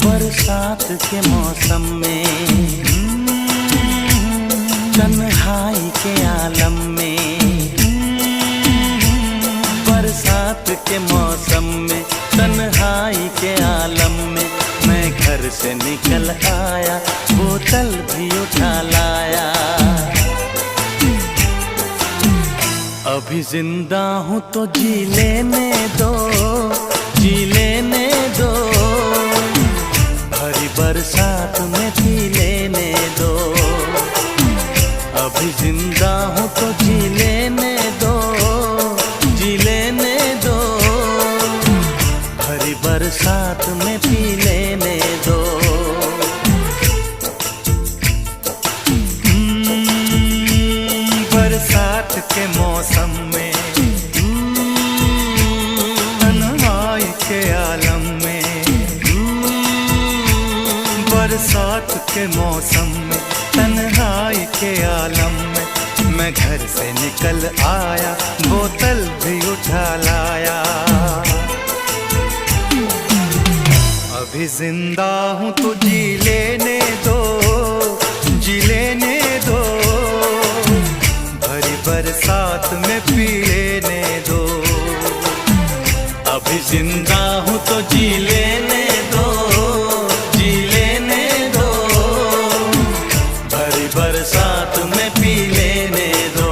बरसात के मौसम में, तन्हाई के आलम में, बरसात के मौसम में, तन्हाई के आलम में, मैं घर से निकल आया, बोतल भी उठा लाया। अभी जिंदा हूँ तो जी लेने दो, जी लेने दो, भरी बरसात में पी लेने दो। अभी जिंदा हूँ तो जी लेने दो, जी लेने दो, भरी बरसात में पी लेने दो। बरसात के मौसम में, तन्हाई के आलम में, बरसात के मौसम में, तन्हाई के आलम में, मैं घर से निकल आया, बोतल भी उठा लाया। अभी जिंदा हूँ तो जी लेने दो, जी लेने दो, भरी बरसात में पी लेने दो। अभी जिंदा हूँ तो जी लेने दो, जी लेने दो, भरी बरसात में पी लेने दो।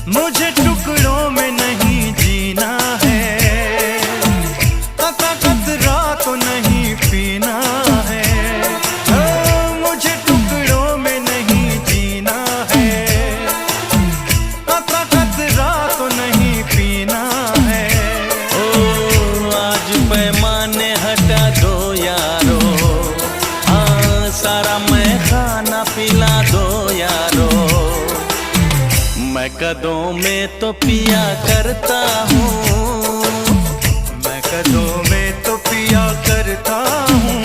मुझे टुकड़ों में नहीं जीना है, कतरा तो नहीं पीना है। मुझे टुकड़ों में नहीं जीना है, कतरा तो नहीं पीना है। ओ आज पैमाने हटा दो यारो, हाँ सारा मैं खाना पिला दो यारो। मैं कदों में तो पिया करता हूँ, मैं कदों में तो पिया करता हूँ,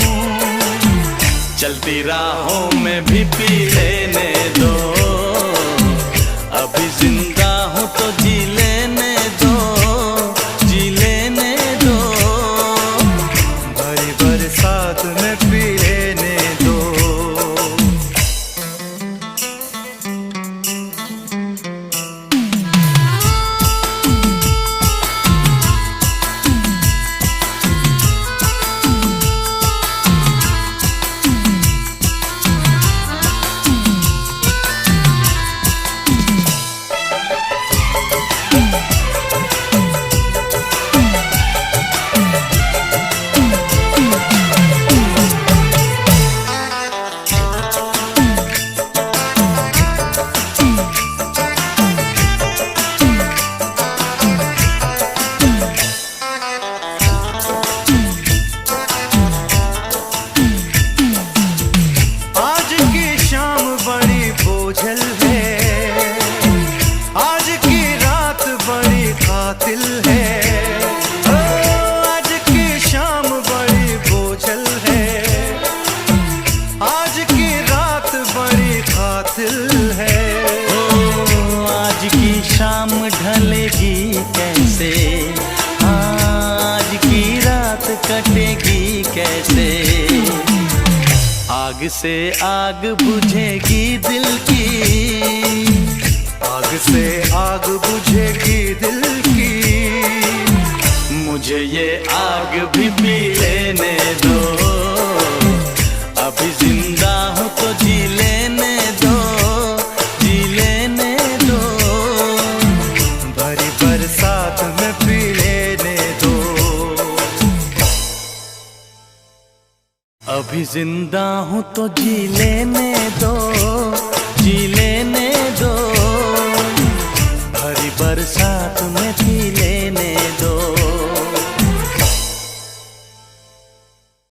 चलती राहों में भी पी लेने दो। अभी जिंदा हूँ तो जी लेने दो, जी लेने दो, भरी बरसात में पी लेने दो। आग से आग बुझेगी दिल की, आग से आग बुझेगी दिल की। मुझे ये आग भी पी लेने दो, अभी जिंदा हूँ तो जी लेने दो, जी लेने दो। भरी बरसात में पी लेने दो, अभी जिंदा हूँ तो जी लेने